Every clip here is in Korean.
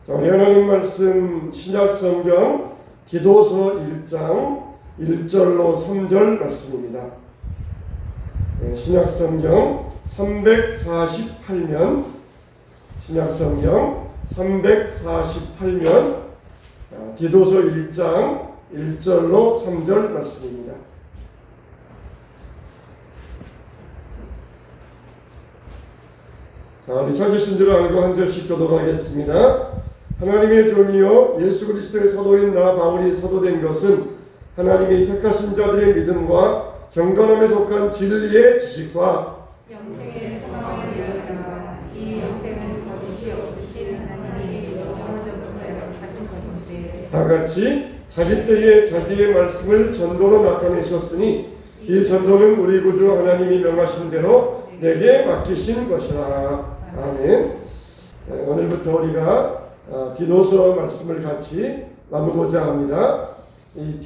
자, 우리 하나님 말씀 신약 성경 디도서 1장 1절로 3절 말씀입니다. 신약 성경 348면 신약 성경 348면 디도서 1장 1절로 3절 말씀입니다. 자, 우리 찾으신 줄 알고 한 절씩 교독하겠습니다. 하나님의 종이요 예수 그리스도의 사도인 나 바울이 사도된 것은 하나님의 택하신 자들의 믿음과 경건함에 속한 진리의 지식과 영생의 소망을 위하여 이 영생은 거짓이 없으신 하나님이 영원전부터 약속하신 것인데 다 같이 자기 때에 자기의 말씀을 전도로 나타내셨으니 이 전도는 우리 구주 하나님이 명하신 대로 내게 맡기신 것이라. 아멘. 오늘부터 우리가 디도서 말씀을 같이 나누고자 합니다. 이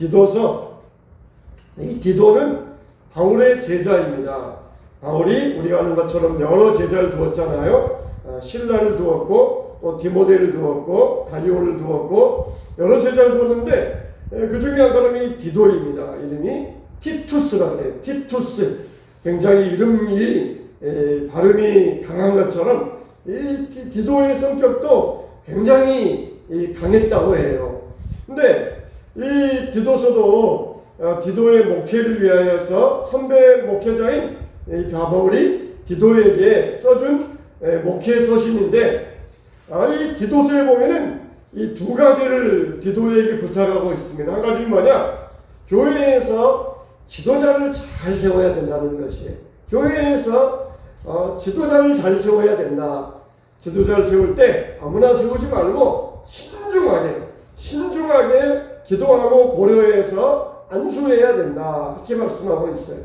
디도는 바울의 제자입니다. 바울이 우리가 아는 것처럼 여러 제자를 두었잖아요. 실라를 두었고 또 디모데를 두었고 가이오를 두었고 여러 제자를 두었는데 그 중에 한 사람이 디도입니다. 이름이 티투스라고 해요. 티투스. 굉장히 이름이 발음이 강한 것처럼 이 디도의 성격도 굉장히 강했다고 해요. 근데 이 디도서도 디도의 목회를 위하여서 선배 목회자인 바울이 디도에게 써준 목회 서신인데 이 디도서에 보면은 이 두 가지를 디도에게 부탁하고 있습니다. 한 가지는 뭐냐? 교회에서 지도자를 잘 세워야 된다는 것이에요. 교회에서 지도자를 잘 세워야 된다. 지도자를 세울 때 아무나 세우지 말고 신중하게 기도하고 고려해서 안수해야 된다. 이렇게 말씀하고 있어요.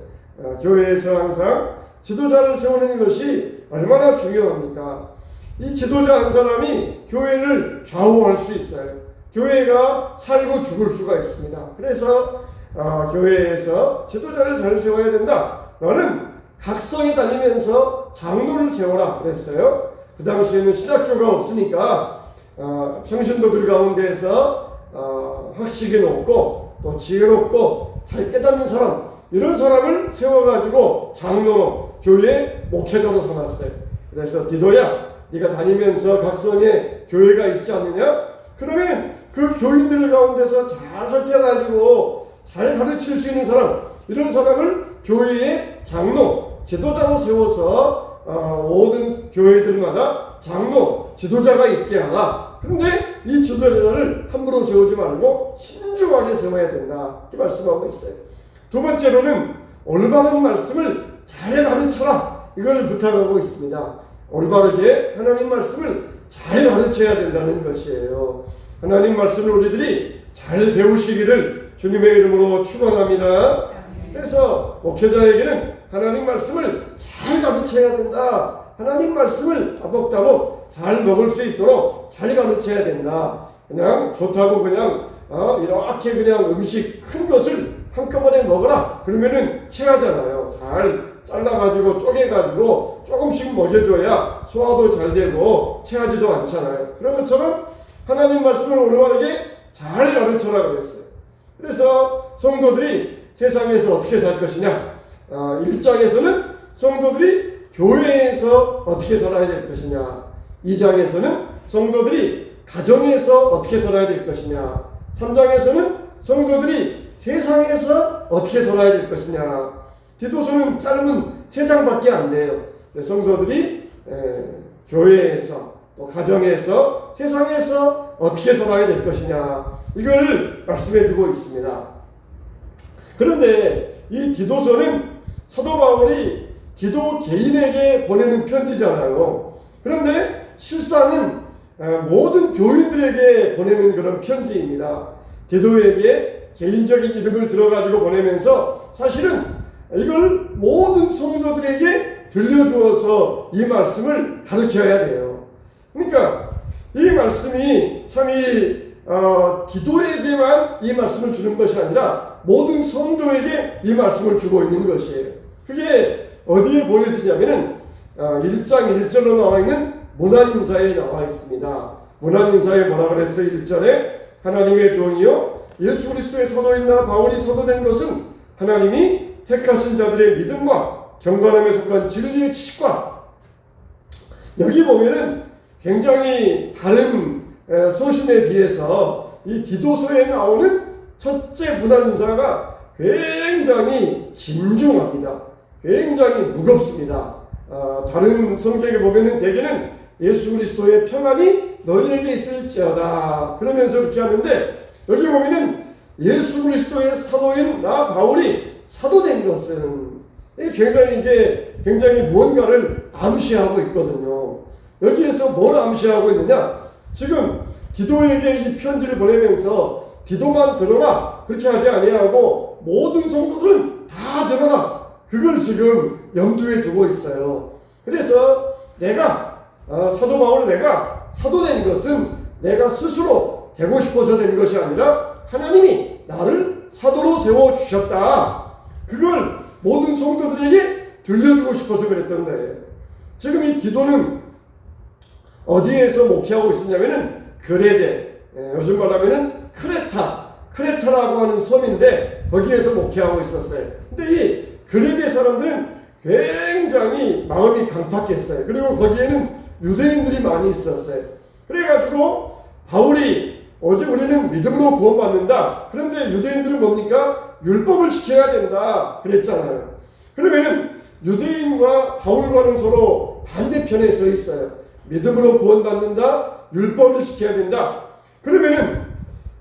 교회에서 항상 지도자를 세우는 것이 얼마나 중요합니까? 이 지도자 한 사람이 교회를 좌우할 수 있어요. 교회가 살고 죽을 수가 있습니다. 그래서 교회에서 지도자를 잘 세워야 된다. 너는 각성에 다니면서 장로를 세워라 그랬어요. 그 당시에는 신학교가 없으니까 평신도들 가운데서 학식이 높고 또 지혜롭고 잘 깨닫는 사람, 이런 사람을 세워가지고 장로로 교회 목회자로 삼았어요. 그래서 디도야, 네가 다니면서 각성에 교회가 있지 않느냐? 그러면 그 교인들 가운데서 잘 살펴가지고 잘 가르칠 수 있는 사람, 이런 사람을 교회의 장로, 지도자로 세워서 모든 교회들마다 장로, 지도자가 있게 하라. 그런데 이 지도자를 함부로 세우지 말고 신중하게 세워야 된다. 이렇게 말씀하고 있어요. 두 번째로는 올바른 말씀을 잘 가르쳐라. 이걸 부탁하고 있습니다. 올바르게 하나님 말씀을 잘 가르쳐야 된다는 것이에요. 하나님 말씀을 우리들이 잘 배우시기를 주님의 이름으로 축원합니다. 그래서 목회자에게는 하나님 말씀을 잘 가르쳐야 된다. 하나님 말씀을 따복따복 잘 먹을 수 있도록 잘 가르쳐야 된다. 그냥 좋다고 그냥 이렇게 그냥 음식 큰 것을 한꺼번에 먹어라. 그러면은 체하잖아요. 잘 잘라가지고 쪼개가지고 조금씩 먹여줘야 소화도 잘 되고 체하지도 않잖아요. 그런 것처럼 하나님 말씀을 올바르게 잘 가르쳐라 그랬어요. 그래서 성도들이 세상에서 어떻게 살 것이냐? 1장에서는 성도들이 교회에서 어떻게 살아야 될 것이냐? 2장에서는 성도들이 가정에서 어떻게 살아야 될 것이냐? 3장에서는 성도들이 세상에서 어떻게 살아야 될 것이냐? 디도서는 짧은 3장밖에 안 돼요. 성도들이 교회에서 또 가정에서 세상에서 어떻게 살아야 될 것이냐? 이걸 말씀해 주고 있습니다. 그런데 이 디도서는 사도 바울이 디도 개인에게 보내는 편지잖아요. 그런데 실상은 모든 교인들에게 보내는 그런 편지입니다. 디도에게 개인적인 이름을 들어가지고 보내면서 사실은 이걸 모든 성도들에게 들려주어서 이 말씀을 가르쳐야 돼요. 그러니까 이 말씀이 참 디도에게만 이 말씀을 주는 것이 아니라 모든 성도에게 이 말씀을 주고 있는 것이에요. 그게 어디에 보여지냐면은 1장 1절로 나와 있는 문안인사에 나와 있습니다. 문안인사에 뭐라 그랬어요? 1절에 하나님의 종이요 예수 그리스도의 사도인 나 바울이 사도된 것은 하나님이 택하신 자들의 믿음과 경건함에 속한 진리의 지식과, 여기 보면은 굉장히 다른 서신에 비해서 이 디도서에 나오는 첫째 문안인사가 굉장히 진중합니다. 굉장히 무겁습니다. 다른 성경에 보면은 대개는 예수 그리스도의 평안이 너희에게 있을지어다 그러면서 그렇게 하는데, 여기 보면은 예수 그리스도의 사도인 나 바울이 사도된 것은 이게 굉장히 무언가를 암시하고 있거든요. 여기에서 뭘 암시하고 있느냐? 지금 디도에게 이 편지를 보내면서 디도만 들어라 그렇게 하지 아니하고 모든 성도들은 다 들어라, 그걸 지금 염두에 두고 있어요. 그래서 내가 사도 바울 내가 사도된 것은 내가 스스로 되고 싶어서 된 것이 아니라 하나님이 나를 사도로 세워주셨다, 그걸 모든 성도들에게 들려주고 싶어서 그랬던 거예요. 지금 이 디도는 어디에서 목회하고 있었냐면은 그레데, 요즘 말하면은 크레타라고 하는 섬인데 거기에서 목회하고 있었어요. 근데 이 그레데 사람들은 굉장히 마음이 강팍했어요. 그리고 거기에는 유대인들이 많이 있었어요. 그래가지고 바울이 어제 우리는 믿음으로 구원받는다. 그런데 유대인들은 뭡니까? 율법을 지켜야 된다 그랬잖아요. 그러면은 유대인과 바울과는 서로 반대편에 서 있어요. 믿음으로 구원받는다, 율법을 지켜야 된다. 그러면은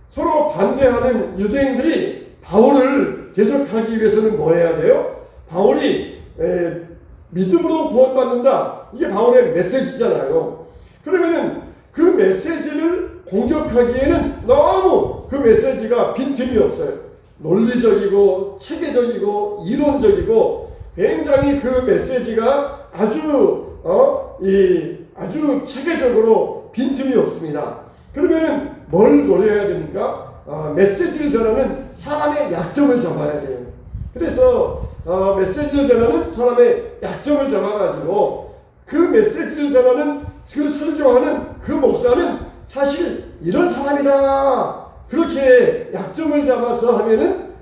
서로 반대하는 유대인들이 바울을 대적하기 위해서는 뭘 해야 돼요? 바울이 믿음으로 구원받는다, 이게 바울의 메시지잖아요. 그러면은 그 메시지를 공격하기에는 너무 그 메시지가 빈틈이 없어요. 논리적이고 체계적이고 이론적이고 굉장히 그 메시지가 아주 체계적으로 빈틈이 없습니다. 그러면은 뭘 노려야 됩니까? 메시지를 전하는 사람의 약점을 잡아야 돼요. 그래서 메시지를 전하는 사람의 약점을 잡아가지고 그 메시지를 전하는 그 설교하는 그 목사는 사실 이런 사람이다, 그렇게 약점을 잡아서 하면은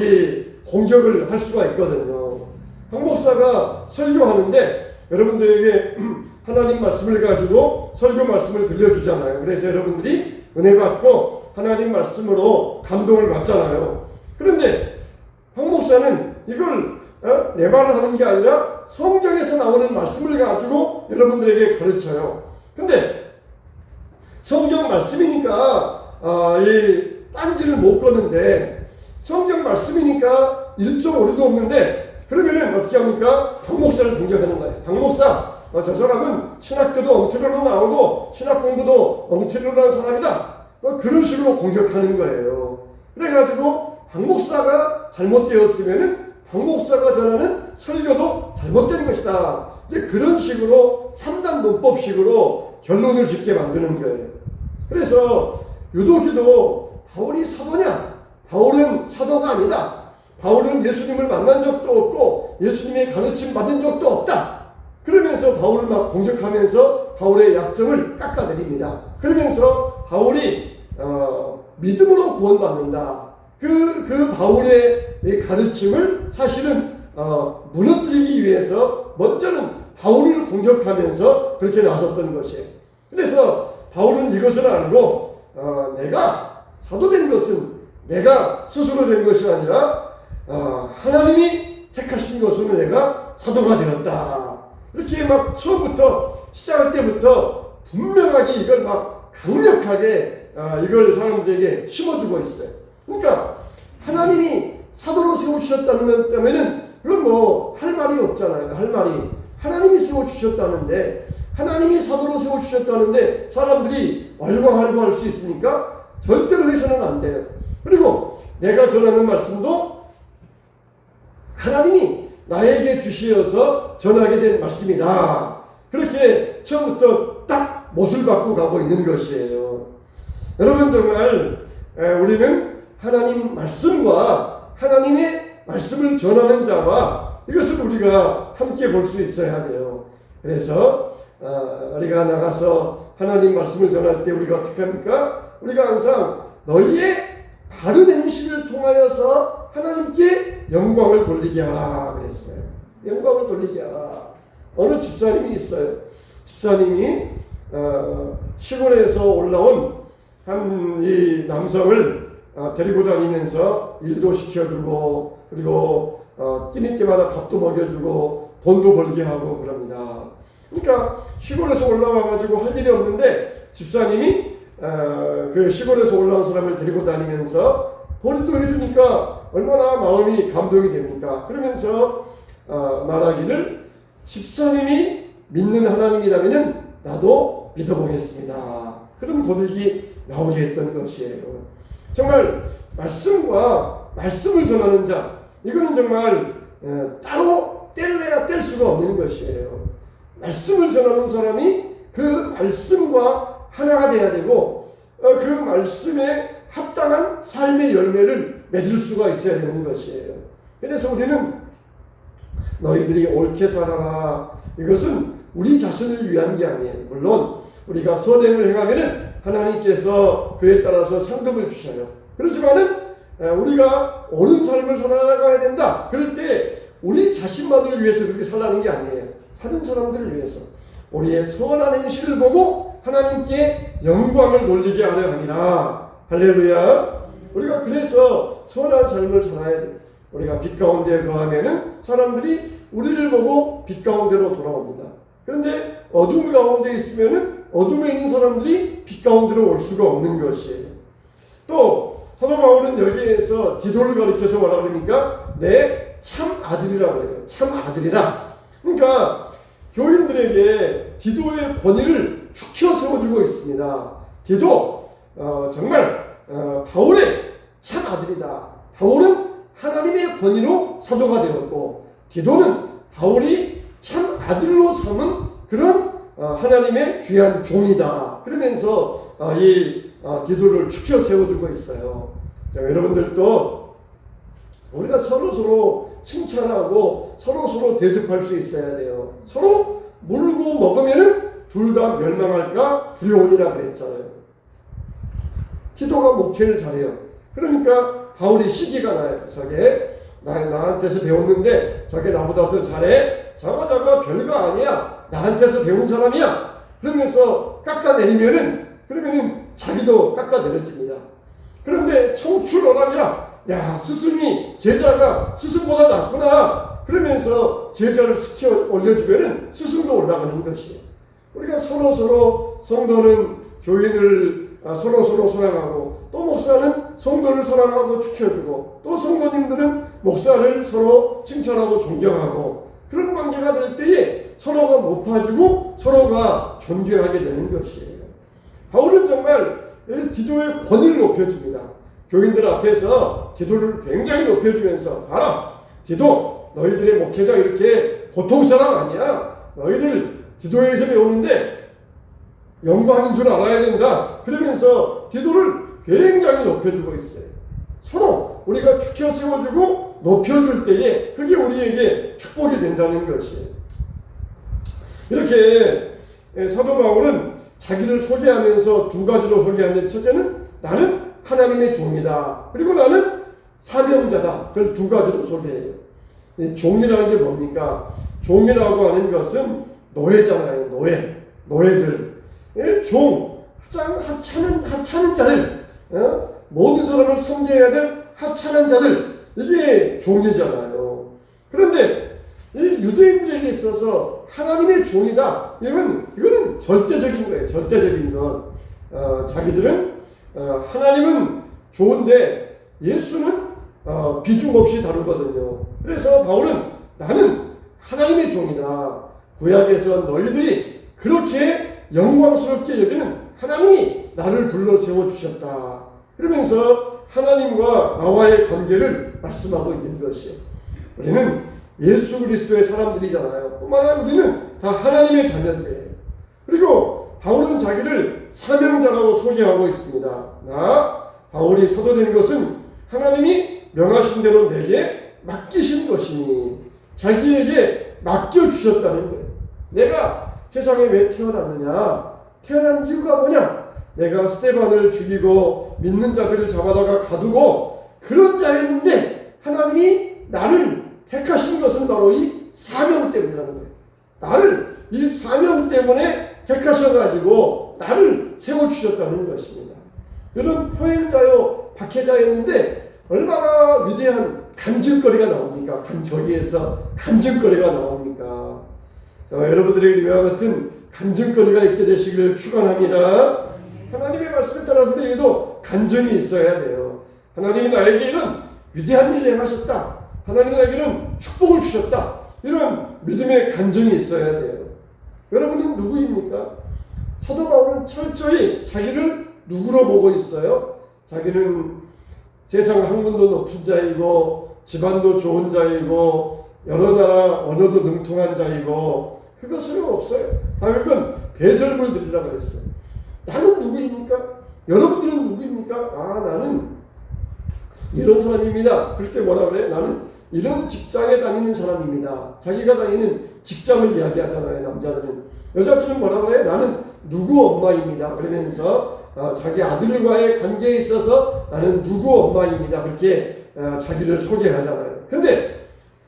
이 공격을 할 수가 있거든요. 한 목사가 설교하는데 여러분들에게 하나님 말씀을 가지고 설교 말씀을 들려주잖아요. 그래서 여러분들이 은혜 받고 하나님 말씀으로 감동을 받잖아요. 그런데 한 목사는 이걸 내 말을 하는 게 아니라 성경에서 나오는 말씀을 가지고 여러분들에게 가르쳐요. 근데 성경 말씀이니까 이 딴지를 못 거는데, 성경 말씀이니까 1.5리도 없는데, 그러면은 어떻게 합니까? 박 목사를 공격하는 거예요. 박 목사, 저 사람은 신학교도 엉터리로 나오고 신학 공부도 엉터리로 하는 사람이다, 그런 식으로 공격하는 거예요. 그래가지고 박 목사가 잘못되었으면은 박 목사가 전하는 설교도 잘못된 것이다, 이제 그런 식으로 3단 논법식으로 결론을 짓게 만드는 거예요. 그래서 유도기도 바울이 사도냐? 바울은 사도가 아니다. 바울은 예수님을 만난 적도 없고 예수님의 가르침 받은 적도 없다. 그러면서 바울을 막 공격하면서 바울의 약점을 깎아내립니다. 그러면서 바울이 믿음으로 구원받는다, 그 바울의 가르침을 사실은 무너뜨리기 위해서 먼저는 바울을 공격하면서 그렇게 나섰던 것이에요. 그래서 바울은 이것을 알고 내가 사도된 것은 내가 스스로 된 것이 아니라 하나님이 택하신 것으로 내가 사도가 되었다, 이렇게 막 처음부터 시작할 때부터 분명하게 이걸 막 강력하게 이걸 사람들에게 심어주고 있어요. 그러니까 하나님이 사도로 세워주셨다면은 그건 뭐 할 말이 없잖아요. 할 말이, 하나님이 세워주셨다는데, 하나님이 사도로 세워주셨다는데 사람들이 왈가왈부 할 수 있습니까? 절대로 해서는 안 돼요. 그리고 내가 전하는 말씀도 하나님이 나에게 주시어서 전하게 된 말씀이다, 그렇게 처음부터 딱 못을 받고 가고 있는 것이에요. 여러분, 정말 우리는 하나님 말씀과 하나님의 말씀을 전하는 자와 이것을 우리가 함께 볼 수 있어야 돼요. 그래서 우리가 나가서 하나님 말씀을 전할 때 우리가 어떻게 합니까? 우리가 항상 너희의 바른 행실을 통하여서 하나님께 영광을 돌리게 하라 그랬어요. 영광을 돌리게 하라. 어느 집사님이 있어요. 집사님이 시골에서 올라온 한 이 남성을 데리고 다니면서 일도 시켜주고 그리고 끼니 때마다 밥도 먹여주고 돈도 벌게 하고 그럽니다. 그러니까 시골에서 올라와가지고 할 일이 없는데 집사님이 그 시골에서 올라온 사람을 데리고 다니면서 돈도 해주니까 얼마나 마음이 감동이 됩니까? 그러면서 말하기를 집사님이 믿는 하나님이라면 나도 믿어보겠습니다. 그런 고백이 나오게 했던 것이에요. 정말 말씀을 전하는 자, 이거는 정말 따로 뗄래야 뗄 수가 없는 것이에요. 말씀을 전하는 사람이 그 말씀과 하나가 돼야 되고 그 말씀에 합당한 삶의 열매를 맺을 수가 있어야 되는 것이에요. 그래서 우리는 너희들이 옳게 살아라. 이것은 우리 자신을 위한 게 아니에요. 물론 우리가 선행을 행하면은 하나님께서 그에 따라서 상급을 주셔요. 그렇지만은 우리가 옳은 삶을 살아가야 된다. 그럴 때 우리 자신만을 위해서 그렇게 살라는 게 아니에요. 다른 사람들을 위해서 우리의 선한 행실을 보고 하나님께 영광을 돌리게 하려 합니다. 할렐루야. 우리가 그래서 선한 삶을 살아야 돼요. 우리가 빛 가운데 거하면은 사람들이 우리를 보고 빛 가운데로 돌아옵니다. 그런데 어둠 가운데 있으면은 어둠에 있는 사람들이 빛 가운데로 올 수가 없는 것이에요. 또 사도 바울은 여기에서 디도를 가리켜서 뭐라 그럽니까? 내 참 아들이라고 해요. 참 아들이라. 그러니까 교인들에게 디도의 권위를 축혀 세워주고 있습니다. 디도 정말 바울의 참 아들이다. 바울은 하나님의 권위로 사도가 되었고 디도는 바울이 참 아들로 삼은 그런 하나님의 귀한 종이다. 그러면서 이 디도를 축혀 세워주고 있어요. 자, 여러분들도 우리가 서로 칭찬하고 서로 대접할 수 있어야 돼요. 서로 물고 먹으면은 둘 다 멸망할까 두려우니라 그랬잖아요. 디도가 목회를 잘해요. 그러니까 바울이 시기가 나요. 저게 나한테서 배웠는데 저게 나보다 더 잘해. 저거 별거 아니야. 나한테서 배운 사람이야. 그러면서 깎아내리면은 그러면은 자기도 깎아내려집니다. 그런데 청출어람이야. 야, 스승이 제자가 스승보다 낫구나. 그러면서 제자를 시켜 올려주면은 스승도 올라가는 것이에요. 우리가 서로 성도는 교인을 서로 사랑하고 또 목사는 성도를 사랑하고 축혀주고 또 성도님들은 목사를 서로 칭찬하고 존경하고 그런 관계가 될 때에 서로가 높아지고 서로가 존경하게 되는 것이에요. 바울은 정말 디도의 권위를 높여줍니다. 교인들 앞에서 디도를 굉장히 높여주면서 봐라, 디도 너희들의 목회자 이렇게 보통 사람 아니야. 너희들 디도에서 배우는데 영광인 줄 알아야 된다. 그러면서 디도를 굉장히 높여주고 있어요. 서로 우리가 축혀 세워주고 높여줄 때에 그게 우리에게 축복이 된다는 것이에요. 이렇게 사도 바울은 자기를 소개하면서 두 가지로 소개하는데 첫째는 나는 하나님의 종이다. 그리고 나는 사명자다. 그걸 두 가지로 소개해요. 종이라는 게 뭡니까? 종이라고 하는 것은 노예잖아요. 노예들. 종, 하찮은 자들, 모든 사람을 섬겨야 될 하찮은 자들, 이게 종이잖아요. 그런데 이 유대인들에게 있어서 하나님의 종이다. 이거는 절대적인 거예요. 절대적인 것. 자기들은 하나님은 좋은데 예수는 비중 없이 다루거든요. 그래서 바울은 나는 하나님의 종이다. 구약에서 너희들이 그렇게 영광스럽게 여기는 하나님이 나를 불러 세워주셨다. 그러면서 하나님과 나와의 관계를 말씀하고 있는 것이에요. 우리는 예수 그리스도의 사람들이잖아요. 뿐만 아니라 우리는 다 하나님의 자녀들이에요. 그리고 바울은 자기를 사명자라고 소개하고 있습니다. 바울이 사도된 것은 하나님이 명하신 대로 내게 맡기신 것이니 자기에게 맡겨주셨다는 거예요. 내가 세상에 왜 태어났느냐? 태어난 이유가 뭐냐? 내가 스데반을 죽이고 믿는 자들을 잡아다가 가두고 그런 자였는데 하나님이 나를 택하신 것은 바로 이 사명 때문이라는 거예요. 나를 이 사명 때문에 택하셔가지고 나를 세워주셨다는 것입니다. 이런 포획자요 박해자였는데 얼마나 위대한 간증거리가 나옵니까? 저기에서 간증거리가 나옵니까? 자, 여러분들에게 이와 같은 간증거리가 있게 되시기를 축원합니다. 하나님의 말씀에 따라서 우리에게도 간증이 있어야 돼요. 하나님이 나에게 이런 위대한 일을 행하셨다. 하나님이 나에게는 축복을 주셨다. 이런 믿음의 간증이 있어야 돼요. 여러분은 누구입니까? 사도 바울은 철저히 자기를 누구로 보고 있어요? 자기는 세상 학문도 높은 자이고 집안도 좋은 자이고 여러 나라 언어도 능통한 자이고 그거 소용없어요. 다 그건 배설물 들이라고 그랬어요. 나는 누구입니까? 여러분들은 누구입니까? 아, 나는 이런 사람입니다. 그럴 때 뭐라 그래? 나는 이런 직장에 다니는 사람입니다. 자기가 다니는 직장을 이야기하잖아요. 남자들은. 여자들은 뭐라 그래? 나는 누구 엄마입니다. 그러면서 자기 아들과의 관계에 있어서 나는 누구 엄마입니다. 그렇게 자기를 소개하잖아요. 근데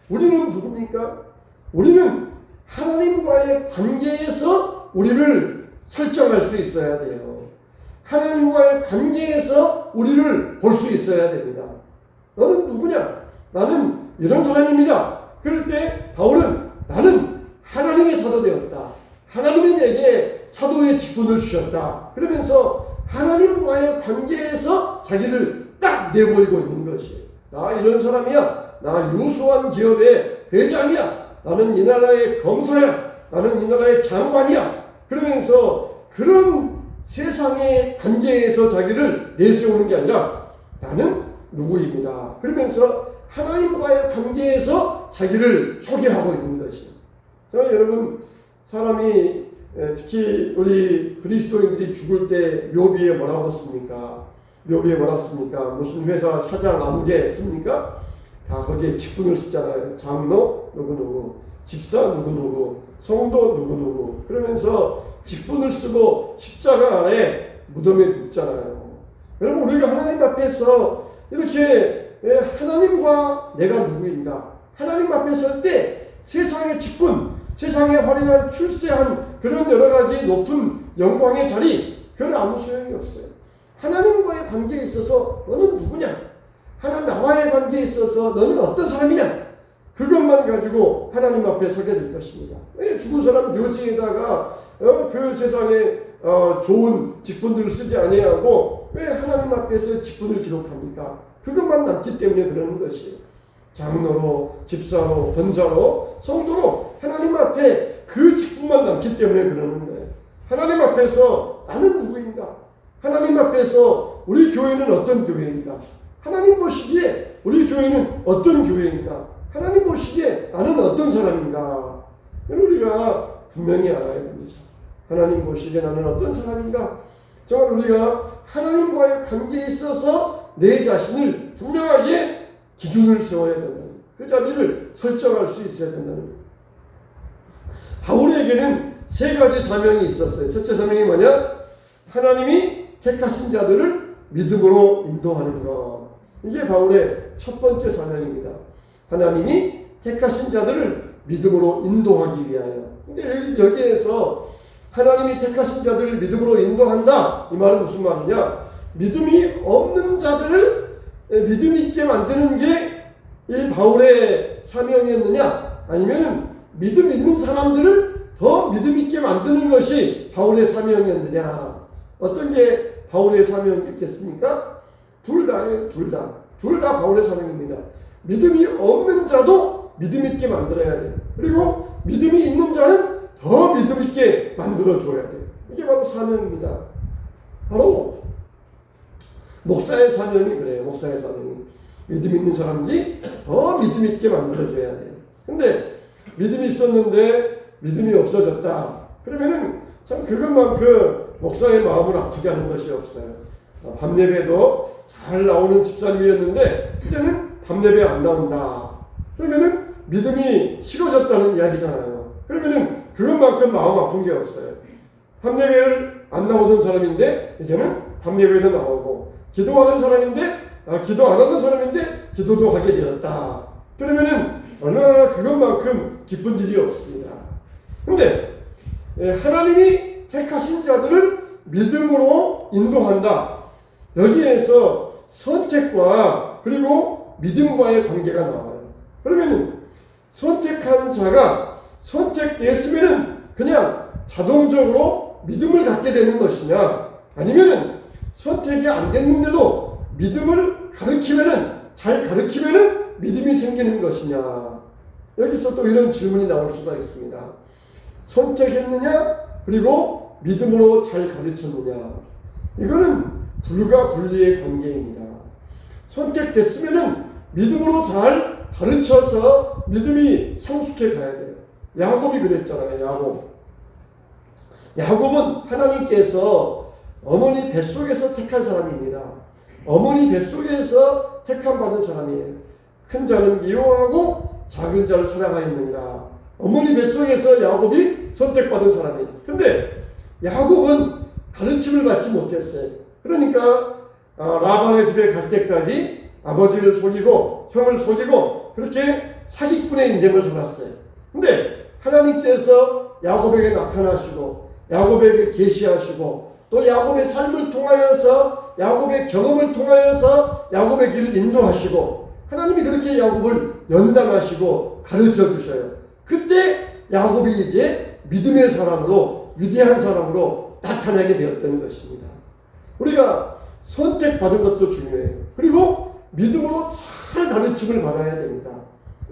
우리는 누굽니까? 우리는 하나님과의 관계에서 우리를 설정할 수 있어야 돼요. 하나님과의 관계에서 우리를 볼 수 있어야 됩니다. 너는 누구냐? 나는 이런 사람입니다. 그럴 때 바울은 나는 하나님의 사도 되었다. 하나님이 내게 사도의 직분을 주셨다. 그러면서 하나님과의 관계에서 자기를 딱 내보이고 있는 것이에요. 나 이런 사람이야. 나 유수한 기업의 회장이야. 나는 이 나라의 검사야. 나는 이 나라의 장관이야. 그러면서 그런 세상의 관계에서 자기를 내세우는 게 아니라 나는 누구입니다. 그러면서 하나님과의 관계에서 자기를 소개하고 있는 것이에요. 자, 여러분, 사람이 특히 우리 그리스도인들이 죽을 때 묘비에 뭐라고 씁니까? 묘비에 뭐라고 씁니까? 무슨 회사 사장 아무개 씁니까? 다 거기에 직분을 쓰잖아요. 장로 누구누구, 집사 누구누구, 성도 누구누구. 그러면서 직분을 쓰고 십자가 안에 무덤에 눕잖아요. 여러분, 우리가 하나님 앞에서 이렇게 하나님과 내가 누구인가? 하나님 앞에 설 때 세상의 직분, 세상의 화려한 출세한 그런 여러 가지 높은 영광의 자리, 그건 아무 소용이 없어요. 하나님과의 관계에 있어서 너는 누구냐? 하나님 나와의 관계에 있어서 너는 어떤 사람이냐? 그것만 가지고 하나님 앞에 서게 될 것입니다. 왜 죽은 사람 묘지에다가 그 세상에 좋은 직분들을 쓰지 아니하고 왜 하나님 앞에서 직분을 기록합니까? 그것만 남기 때문에 그러는 것이에요. 장로로, 집사로, 권사로, 성도로 하나님 앞에 그 직분만 남기 때문에 그러는 거예요. 하나님 앞에서 나는 누구인가? 하나님 앞에서 우리 교회는 어떤 교회인가? 하나님 보시기에 우리 교회는 어떤 교회인가? 하나님 보시기에 나는 어떤 사람인가? 우리가 분명히 알아야 됩니다. 하나님 보시기에 나는 어떤 사람인가? 정말 우리가 하나님과의 관계에 있어서 내 자신을 분명하게 기준을 세워야 된다는, 그 자리를 설정할 수 있어야 된다는. 바울에게는 세 가지 사명이 있었어요. 첫째 사명이 뭐냐? 하나님이 택하신 자들을 믿음으로 인도하는 것. 이게 바울의 첫 번째 사명입니다. 하나님이 택하신 자들을 믿음으로 인도하기 위하여. 근데 여기에서 하나님이 택하신 자들을 믿음으로 인도한다. 이 말은 무슨 말이냐? 믿음이 없는 자들을 믿음 있게 만드는 게 이 바울의 사명이었느냐? 아니면 믿음 있는 사람들을 더 믿음 있게 만드는 것이 바울의 사명이었느냐? 어떤 게 바울의 사명이겠습니까? 둘 다예요. 둘 다 바울의 사명입니다. 믿음이 없는 자도 믿음 있게 만들어야 돼요. 그리고 믿음이 있는 자는 더 믿음 있게 만들어줘야 돼요. 이게 바로 사명입니다. 바로 목사의 사명이 그래요. 목사의 사명이. 믿음 있는 사람들이 더 믿음 있게 만들어줘야 돼요. 근데 믿음이 있었는데 믿음이 없어졌다. 그러면은 참 그것만큼 목사의 마음을 아프게 하는 것이 없어요. 밤예배도 잘 나오는 집사님이었는데 이제는 밤예배 안 나온다. 그러면은 믿음이 식어졌다는 이야기잖아요. 그러면은 그것만큼 마음 아픈 게 없어요. 밤예배를 안 나오던 사람인데 이제는 밤예배도 나오고, 기도하던 사람인데 기도 안 하던 사람인데 기도도 하게 되었다. 그러면은 얼마나 그것만큼 기쁜 일이 없습니다. 근데 하나님이 택하신 자들을 믿음으로 인도한다. 여기에서 선택과 그리고 믿음과의 관계가 나와요. 그러면 선택한 자가 선택되었으면 그냥 자동적으로 믿음을 갖게 되는 것이냐, 아니면 선택이 안 됐는데도 믿음을 잘 가르치면 믿음이 생기는 것이냐. 여기서 또 이런 질문이 나올 수가 있습니다. 선택했느냐, 그리고 믿음으로 잘 가르쳤느냐. 이거는 불과 분리의 관계입니다. 선택됐으면 믿음으로 잘 가르쳐서 믿음이 성숙해 가야 돼요. 야곱이 그랬잖아요. 야곱은 하나님께서 어머니 뱃속에서 택한 사람입니다. 어머니 뱃속에서 택함 받은 사람이에요. 큰 자는 미워하고 작은 자를 사랑하였느니라. 어머니 뱃속에서 야곱이 선택받은 사람이에요. 근데 야곱은 가르침을 받지 못했어요. 그러니까 라반의 집에 갈 때까지 아버지를 속이고 형을 속이고 그렇게 사기꾼의 인생을 살았어요. 근데 하나님께서 야곱에게 나타나시고 야곱에게 계시하시고 또 야곱의 삶을 통하여서 야곱의 경험을 통하여서 야곱의 길을 인도하시고 하나님이 그렇게 야곱을 연단하시고 가르쳐 주셔요. 그때 야곱이 이제 믿음의 사람으로 위대한 사람으로 나타나게 되었던 것입니다. 우리가 선택받은 것도 중요해요. 그리고 믿음으로 잘 가르침을 받아야 됩니다.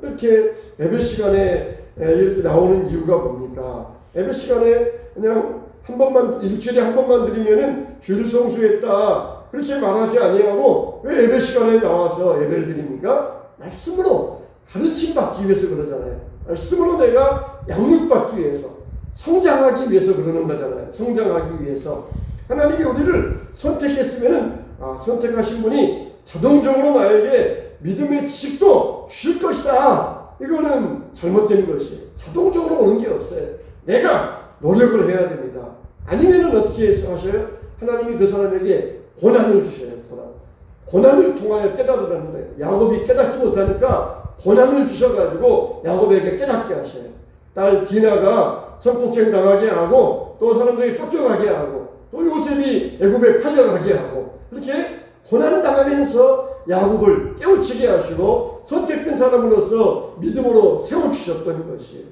이렇게 예배 시간에 이렇게 나오는 이유가 뭡니까? 예배 시간에 그냥 한 번만, 일주일에 한 번만 드리면은 주일 성수했다 그렇게 말하지 아니하고 왜 예배 시간에 나와서 예배를 드립니까? 말씀으로 가르침 받기 위해서 그러잖아요. 말씀으로 내가 양육받기 위해서, 성장하기 위해서 그러는 거잖아요. 성장하기 위해서. 하나님이 우리를 선택했으면은 선택하신 분이 자동적으로 나에게 믿음의 지식도 주실 것이다. 이거는 잘못된 것이에요. 자동적으로 오는 게 없어요. 내가 노력을 해야 됩니다. 아니면은 어떻게 하셔요? 하나님이 그 사람에게 고난을 주셔요. 고난을 통하여 깨달으라는 거예요. 야곱이 깨닫지 못하니까 고난을 주셔가지고 야곱에게 깨닫게 하셔요. 딸 디나가 성폭행 당하게 하고 또 사람들이 쫓겨가게 하고 또 요셉이 애굽에 팔려가게 하고 이렇게 고난 당하면서 야곱을 깨우치게 하시고 선택된 사람으로서 믿음으로 세워주셨던 것이에요.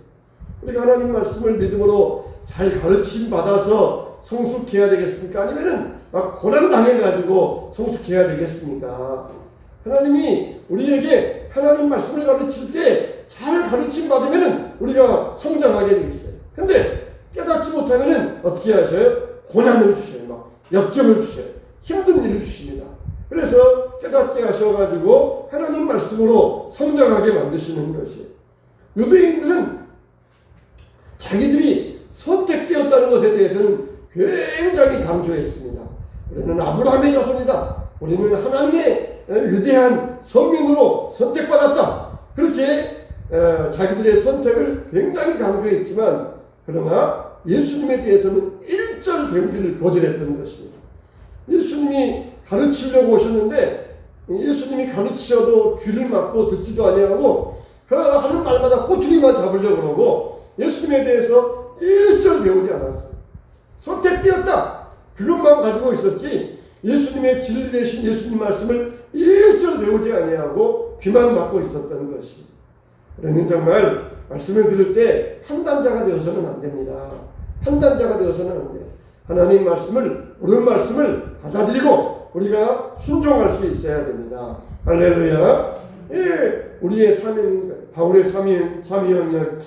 우리가 하나님 말씀을 믿음으로 잘 가르침 받아서 성숙해야 되겠습니까? 아니면은 막 고난 당해가지고 성숙해야 되겠습니까? 하나님이 우리에게 하나님 말씀을 가르칠 때 잘 가르침 받으면은 우리가 성장하게 돼 있어요. 근데 깨닫지 못하면은 어떻게 하셔요? 고난을 주셔요. 막 역경을 주셔요. 힘든 일을 주십니다. 그래서 깨닫게 하셔가지고 하나님 말씀으로 성장하게 만드시는 것이에요. 유대인들은 자기들이 선택되었다는 것에 대해서는 굉장히 강조했습니다. 우리는 아브라함의 자손이다. 우리는 하나님의 위대한 선민으로 선택받았다. 그렇게 자기들의 선택을 굉장히 강조했지만 그러나 예수님에 대해서는 일절 배우기를 거절했던 것입니다. 예수님이 가르치려고 오셨는데 예수님이 가르치셔도 귀를 막고 듣지도 아니하고 그 하는 말마다 꼬투리만 잡으려고 그러고 예수님에 대해서 일절 배우지 않았어요. 선택되었다. 그것만 가지고 있었지 예수님의 진리 되신 예수님 말씀을 일절 배우지 아니하고 귀만 막고 있었던 것입니다. 그러면 정말 말씀을 들을 때 판단자가 되어서는 안 됩니다. 판단자가 되어서는 안 돼요. 하나님 말씀을, 옳은 말씀을 받아들이고 우리가 순종할 수 있어야 됩니다. 할렐루야. 예, 우리의 사명, 바울의 사명이었고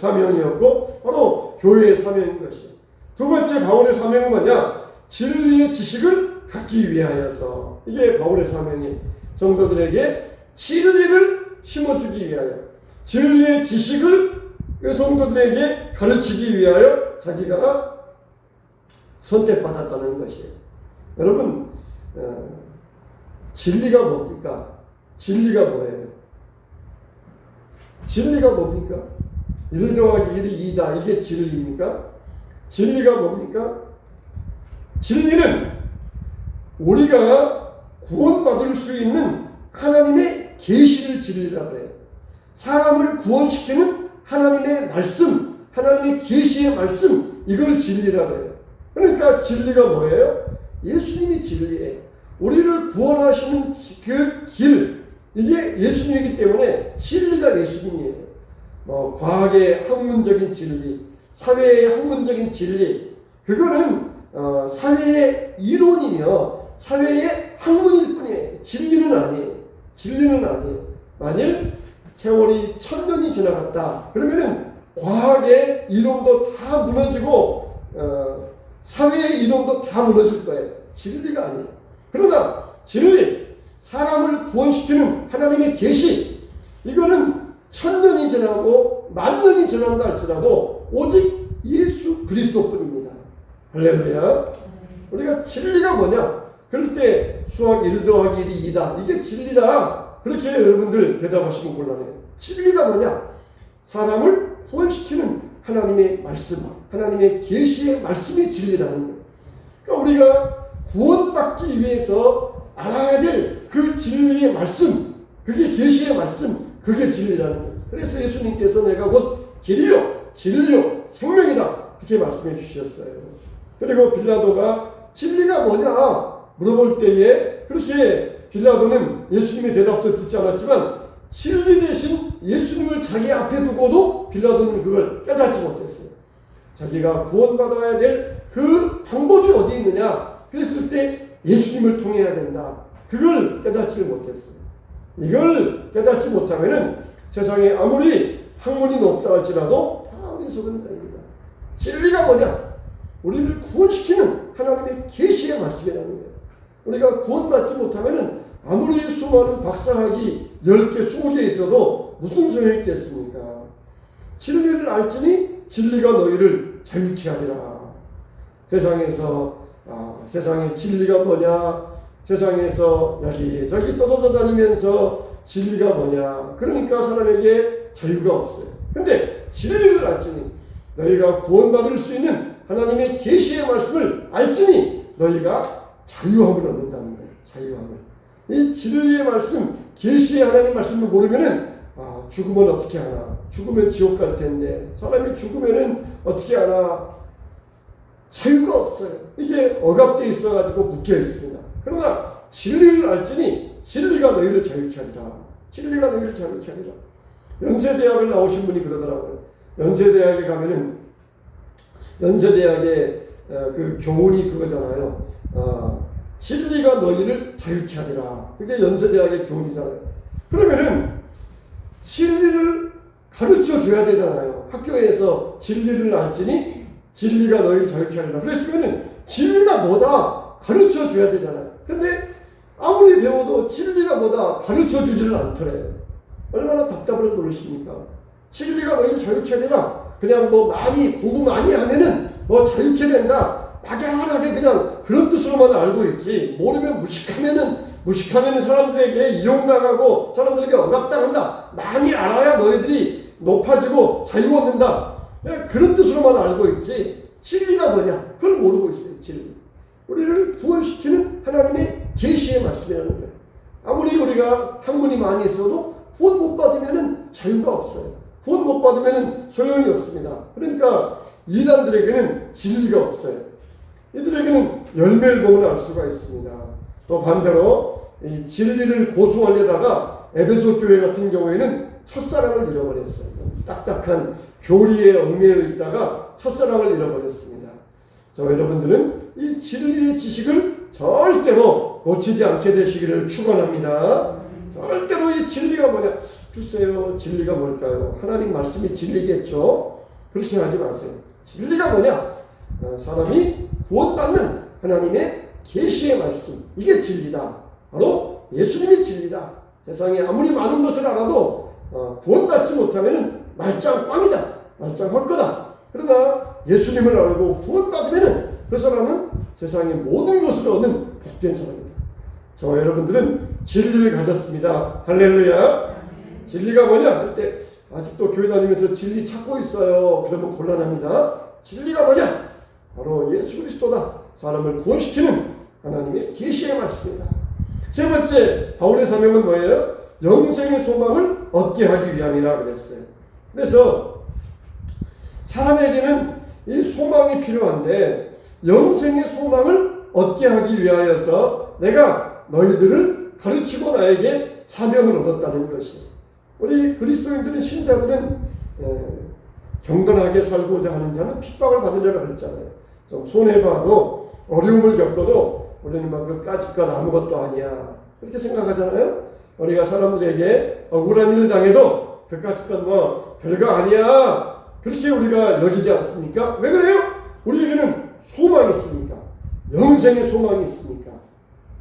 바로 교회의 사명인 것이에요. 두 번째 바울의 사명은 뭐냐? 진리의 지식을 갖기 위하여서. 이게 바울의 사명이 성도들에게 진리를 심어주기 위하여 진리의 지식을 성도들에게 가르치기 위하여 자기가 선택받았다는 것이에요. 여러분 진리가 뭡니까? 진리가 뭐예요? 진리가 뭡니까? 1 더하기 1이 2다. 이게 진리입니까? 진리가 뭡니까? 진리는 우리가 구원받을 수 있는 하나님의 계시를 진리라고 해요. 사람을 구원시키는 하나님의 말씀, 하나님의 계시의 말씀, 이걸 진리라고 해요. 그러니까 진리가 뭐예요? 예수님이 진리예요. 우리를 구원하시는 그 길, 이게 예수님이기 때문에 진리가 예수님이에요. 과학의 학문적인 진리, 사회의 학문적인 진리, 그거는 사회의 이론이며 사회의 학문일 뿐이에요. 진리는 아니에요. 진리는 아니에요. 만일 세월이 1000년이 지나갔다 그러면은 과학의 이론도 다 무너지고 사회의 이론도 다 무너질 거예요. 진리가 아니에요. 그러나 진리, 사람을 구원시키는 하나님의 계시, 이거는 1000년이 지나고 10,000년이 지난다 할지라도 오직 예수 그리스도뿐입니다. 할렐루야. 우리가 진리가 뭐냐? 그럴 때 수학 1 더하기 1이 2다. 이게 진리다. 그렇게 여러분들 대답하시면 곤란해요. 진리가 뭐냐? 사람을 구원시키는 하나님의 말씀, 하나님의 계시의 말씀이 진리라는 거예요. 그러니까 우리가 구원받기 위해서 알아야 될 그 진리의 말씀, 그게 계시의 말씀, 그게 진리라는 거예요. 그래서 예수님께서 내가 곧 길이요 진리요 생명이다 그렇게 말씀해 주셨어요. 그리고 빌라도가 진리가 뭐냐 물어볼 때에 그렇게 빌라도는 예수님의 대답도 듣지 않았지만 진리 대신 예수님을 자기 앞에 두고도 빌라도는 그걸 깨닫지 못했어요. 자기가 구원받아야 될 그 방법이 어디 있느냐 그랬을 때 예수님을 통해야 된다. 그걸 깨닫지를 못했어요. 이걸 깨닫지 못하면은 세상에 아무리 학문이 높다 할지라도 다 어리석은 자입니다. 진리가 뭐냐? 우리를 구원시키는 하나님의 계시의 말씀이라는 거예요. 우리가 구원받지 못하면은 아무리 수많은 박사학위 10개, 20개 있어도 무슨 소용이 있겠습니까? 진리를 알지니 진리가 너희를 자유케 하리라. 세상의 진리가 뭐냐? 세상에서 여기저기 떠돌아다니면서 진리가 뭐냐? 그러니까 사람에게 자유가 없어요. 근데 진리를 알지니 너희가 구원받을 수 있는 하나님의 계시의 말씀을 알지니 너희가 자유함을 얻는다는 거예요. 자유함을. 이 진리의 말씀, 계시의 하나님 말씀을 모르면은 죽으면 어떻게 하나? 죽으면 지옥 갈 텐데 사람이 죽으면은 어떻게 하나? 자유가 없어요. 이게 억압되어 있어가지고 묶여 있습니다. 그러나 진리를 알지니 진리가 너희를 자유케 하리라. 진리가 너희를 자유케 하리라. 연세대학을 나오신 분이 그러더라고요. 연세대학에 가면은 연세대학의 그 교훈이 그거잖아요. 진리가 너희를 자유케 하리라. 그게 연세대학의 교훈이잖아요. 그러면은 진리를 가르쳐 줘야 되잖아요. 학교에서 진리를 알지니 진리가 너희를 자유케 하리라. 그랬으면은 진리가 뭐다 가르쳐 줘야 되잖아요. 근데 아무리 배워도 진리가 뭐다 가르쳐 주지를 않더래요. 얼마나 답답을 노리십니까? 진리가 너희를 자유케 하리라. 그냥 공부 많이 하면은 자유케 된다. 막연하게 그냥 그런 뜻으로만 알고 있지. 모르면 무식하면은 사람들에게 이용당하고 사람들에게 억압당한다. 많이 알아야 너희들이 높아지고 자유 얻는다. 그냥 그런 뜻으로만 알고 있지. 진리가 뭐냐? 그걸 모르고 있어요. 진리. 우리를 구원시키는 하나님의 계시의 말씀이라는 거예요. 아무리 우리가 학문이 많이 있어도 구원 못 받으면은 자유가 없어요. 구원 못 받으면은 소용이 없습니다. 그러니까 이단들에게는 진리가 없어요. 이들에게는 열매를 보면 알 수가 있습니다. 또 반대로 이 진리를 고수하려다가 에베소 교회 같은 경우에는 첫사랑을 잃어버렸어요. 딱딱한 교리에 얽매여 있다가 첫사랑을 잃어버렸습니다. 여러분들은 이 진리의 지식을 절대로 놓치지 않게 되시기를 축원합니다. 절대로 이 진리가 뭐냐? 글쎄요, 진리가 뭘까요? 하나님 말씀이 진리겠죠? 그렇게 하지 마세요. 진리가 뭐냐? 사람이 구원받는 하나님의 계시의 말씀, 이게 진리다. 바로 예수님이 진리다. 세상에 아무리 많은 것을 알아도 구원받지 못하면 말짱 꽝이다. 말짱 헛거다. 그러나 예수님을 알고 구원받으면 그 사람은 세상의 모든 것을 얻는 복된 사람입니다. 저와 여러분들은 진리를 가졌습니다. 할렐루야. 진리가 뭐냐 할 때 아직도 교회 다니면서 진리 찾고 있어요. 그러면 곤란합니다. 진리가 뭐냐? 바로 예수 그리스도다. 사람을 구원시키는 하나님의 계시의 말씀이다. 세 번째, 바울의 사명은 뭐예요? 영생의 소망을 얻게 하기 위함이라 그랬어요. 그래서 사람에게는 이 소망이 필요한데 영생의 소망을 얻게 하기 위하여서 내가 너희들을 가르치고 나에게 사명을 얻었다는 것이에요. 우리 그리스도인들은 신자들은 경건하게 살고자 하는 자는 핍박을 받으려고 그랬잖아요. 좀 손해봐도 어려움을 겪어도 우리는 막 그까짓것 아무것도 아니야 그렇게 생각하잖아요. 우리가 사람들에게 억울한 일을 당해도 그까짓것 뭐 별거 아니야 그렇게 우리가 여기지 않습니까? 왜 그래요? 우리에게는 소망이 있으니까. 영생의 소망이 있으니까.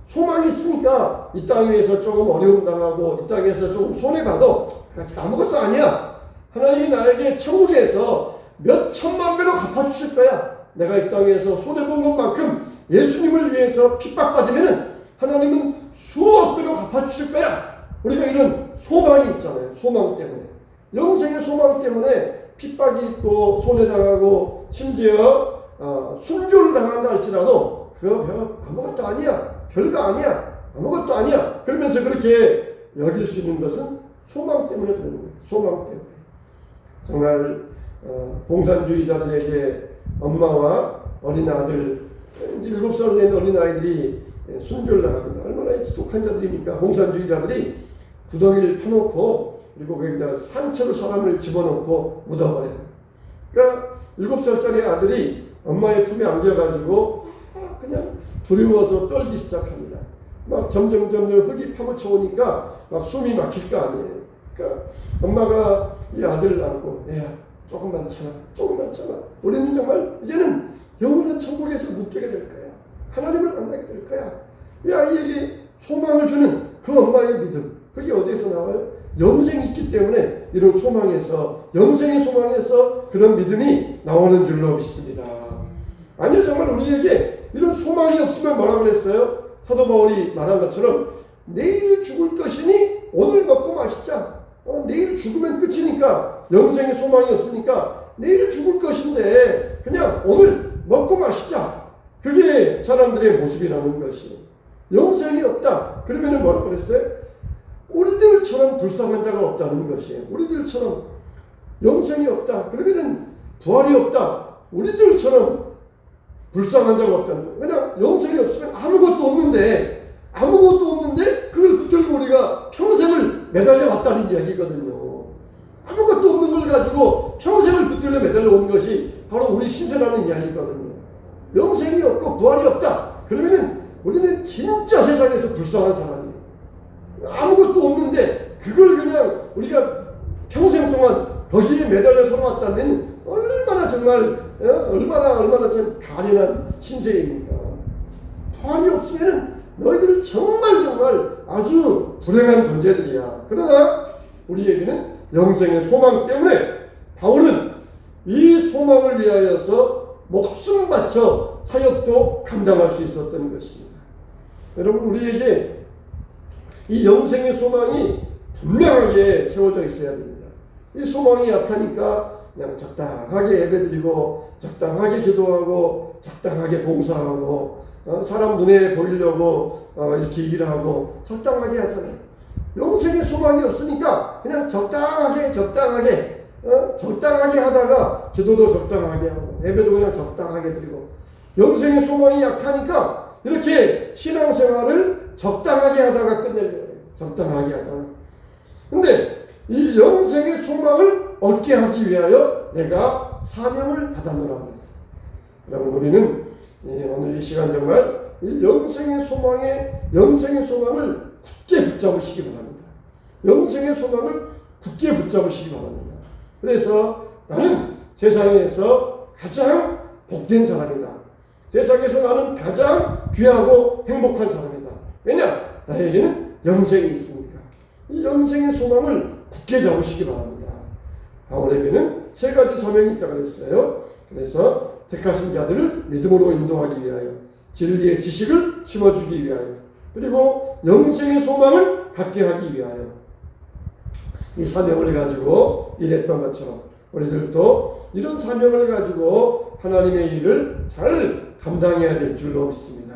소망이 있으니까 이 땅에서 조금 어려움 당하고 이 땅에서 조금 손해봐도 아무것도 아니야. 하나님이 나에게 천국에서 몇 천만 배로 갚아주실 거야. 내가 이 땅에서 손해본 것만큼 예수님을 위해서 핍박받으면 하나님은 수억 배로 갚아주실 거야. 우리가 이런 소망이 있잖아요. 소망 때문에. 영생의 소망 때문에 핍박이 있고 손해당하고 심지어 순교를 당한다 할지라도 그거 아무것도 아니야. 별거 아니야. 아무것도 아니야. 그러면서 그렇게 여길 수 있는 것은 소망 때문에 그러는 거예요. 소망 때문에. 정말 공산주의자들에게 엄마와 어린 아들, 이제 7살 된 어린 아이들이 순교를 당합니다. 얼마나 지독한 자들입니까? 공산주의자들이 구덩이를 파놓고 그리고 거기다 산채로 사람을 집어넣고 묻어버려요. 그러니까 7살짜리 아들이 엄마의 품에 안겨가지고 그냥 두려워서 떨기 시작합니다. 막 점점 흙이 파묻혀 오니까 막 숨이 막힐 거 아니에요. 그러니까 엄마가 이 아들을 안고 애야 조금만 참아 조금만 참아 우리는 정말 이제는 영원한 천국에서 묵게 될 거야. 하나님을 만나게 될 거야. 이 아이에게 소망을 주는 그 엄마의 믿음 그게 어디에서 나와요? 영생이 있기 때문에 이런 소망에서 영생의 소망에서 그런 믿음이 나오는 줄로 믿습니다. 아니요 정말 우리에게 이런 소망이 없으면 뭐라 그랬어요? 사도 바울이 말한 것처럼 내일 죽을 것이니 오늘 먹고 마시자. 내일 죽으면 끝이니까 영생의 소망이 없으니까 내일 죽을 것인데 그냥 오늘 먹고 마시자. 그게 사람들의 모습이라는 것이. 영생이 없다. 그러면 뭐라 그랬어요? 우리들처럼 불쌍한 자가 없다는 것이에요. 우리들처럼 영생이 없다. 그러면 부활이 없다. 우리들처럼 불쌍한 자가 없다는 거예요. 그냥 영생이 없으면 아무것도 없는데 그걸 붙들고 우리가 평생을 매달려 왔다는 이야기거든요. 아무것도 없는 걸 가지고 평생을 붙들려 매달려 온 것이 바로 우리 신세라는 이야기거든요. 영생이 없고 부활이 없다. 그러면은 우리는 진짜 세상에서 불쌍한 사람이에요. 아무것도 없는데 그걸 그냥 우리가 평생 동안 거기에 매달려 살아왔다면 얼마나 정말 얼마나 참 가련한 신세입니까? 부활이 없으면 너희들은 정말 아주 불행한 존재들이야. 그러나 우리에게는 영생의 소망 때문에 바울은 이 소망을 위하여서 목숨 바쳐 사역도 감당할 수 있었던 것입니다. 여러분 우리에게 이 영생의 소망이 분명하게 세워져 있어야 됩니다. 이 소망이 약하니까 그냥 적당하게 예배드리고 적당하게 기도하고 적당하게 봉사하고 사람 눈에 보이려고 이렇게 일하고 적당하게 하잖아요. 영생의 소망이 없으니까 그냥 적당하게 하다가 기도도 적당하게 하고 예배도 그냥 적당하게 드리고 영생의 소망이 약하니까 이렇게 신앙생활을 적당하게 하다가 끝내려고 해요. 적당하게 하다가. 근데 이 영생의 소망을 얻게 하기 위하여 내가 사명을 받았노라고 했어요. 여러분 우리는 오늘 이 시간 정말 이 영생의 소망을 굳게 붙잡으시기 바랍니다. 영생의 소망을 굳게 붙잡으시기 바랍니다. 그래서 나는 세상에서 가장 복된 사람이다. 세상에서 나는 가장 귀하고 행복한 사람이다. 왜냐? 나에게는 영생이 있으니까. 이 영생의 소망을 굳게 잡으시기 바랍니다. 바울에게는 3가지 사명이 있다고 그랬어요. 그래서 택하신 자들을 믿음으로 인도하기 위하여, 진리의 지식을 심어주기 위하여, 그리고 영생의 소망을 갖게 하기 위하여. 이 사명을 가지고 일했던 것처럼 우리들도 이런 사명을 가지고 하나님의 일을 잘 감당해야 될 줄로 믿습니다.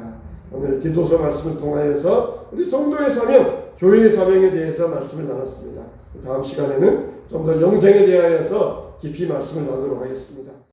오늘 디도서 말씀을 통하여서 우리 성도의 사명, 교회의 사명에 대해서 말씀을 나눴습니다. 다음 시간에는 좀 더 영생에 대하여서 깊이 말씀을 나누도록 하겠습니다.